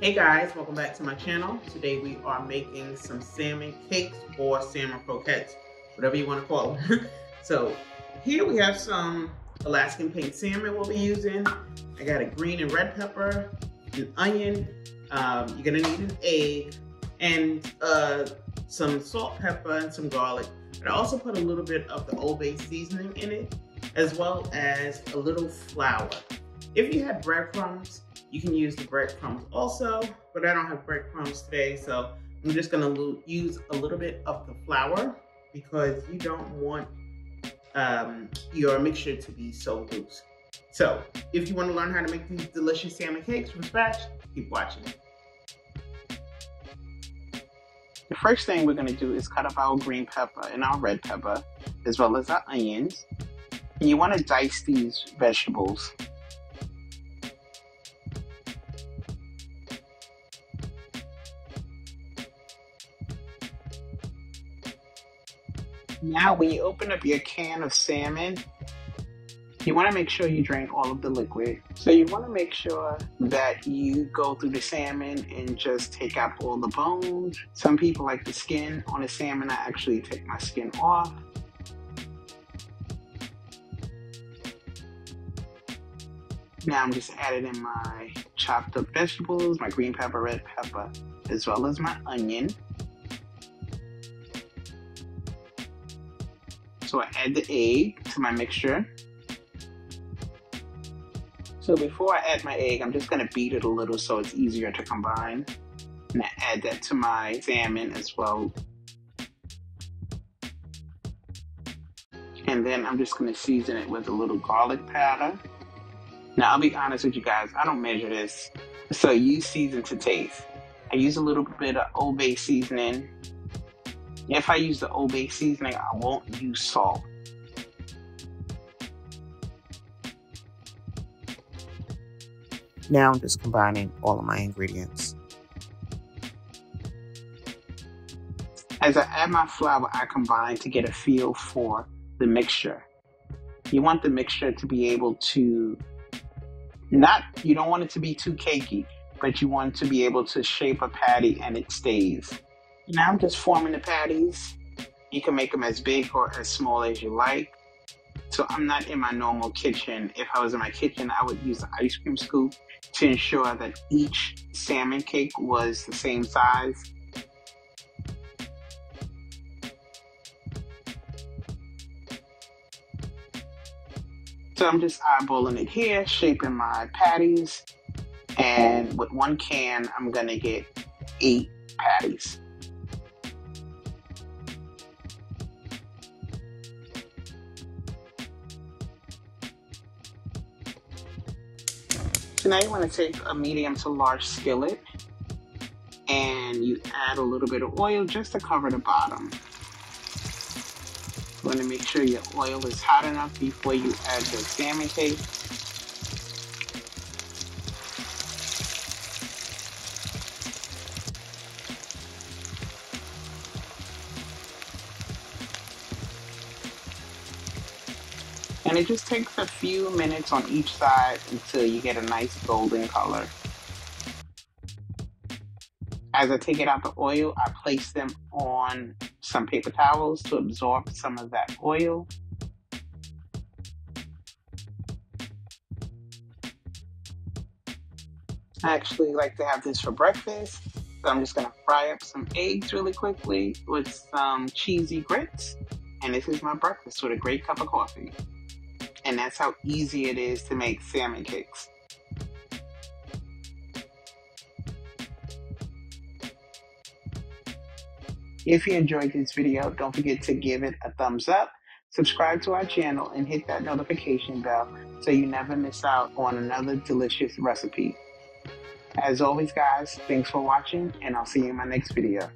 Hey guys, welcome back to my channel. Today we are making some salmon cakes or salmon croquettes, whatever you want to call them. So here we have some Alaskan pink salmon we'll be using. I got a green and red pepper, an onion, you're gonna need an egg, and some salt, pepper, and some garlic. But I also put a little bit of the Old Bay seasoning in it, as well as a little flour. If you had breadcrumbs, you can use the breadcrumbs also, but I don't have breadcrumbs today, so I'm just gonna use a little bit of the flour because you don't want your mixture to be so loose. So if you want to learn how to make these delicious salmon cakes from scratch, keep watching. The first thing we're gonna do is cut up our green pepper and our red pepper, as well as our onions. And you wanna dice these vegetables. Now, when you open up your can of salmon, you want to make sure you drain all of the liquid. So you want to make sure that you go through the salmon and just take out all the bones. Some people like the skin on the salmon. I actually take my skin off. Now I'm just adding in my chopped up vegetables, my green pepper, red pepper, as well as my onion. So I add the egg to my mixture. So before I add my egg, I'm just gonna beat it a little so it's easier to combine. And I add that to my salmon as well. And then I'm just gonna season it with a little garlic powder. Now I'll be honest with you guys, I don't measure this. So use season to taste. I use a little bit of Old Bay seasoning. If I use the Old Bay seasoning, I won't use salt. Now I'm just combining all of my ingredients. As I add my flour, I combine to get a feel for the mixture. You want the mixture to be able to, you don't want it to be too cakey, but you want it to be able to shape a patty and it stays. Now I'm just forming the patties. You can make them as big or as small as you like. So I'm not in my normal kitchen. If I was in my kitchen, I would use the ice cream scoop to ensure that each salmon cake was the same size. So I'm just eyeballing it here, shaping my patties. And with one can, I'm gonna get 8 patties. So now you want to take a medium to large skillet and you add a little bit of oil just to cover the bottom. You want to make sure your oil is hot enough before you add the salmon cake. And it just takes a few minutes on each side until you get a nice golden color. As I take it out the oil, I place them on some paper towels to absorb some of that oil. I actually like to have this for breakfast, so I'm just gonna fry up some eggs really quickly with some cheesy grits. And this is my breakfast with a great cup of coffee. And that's how easy it is to make salmon cakes. If you enjoyed this video, don't forget to give it a thumbs up, subscribe to our channel, and hit that notification bell so you never miss out on another delicious recipe. As always, guys, thanks for watching, and I'll see you in my next video.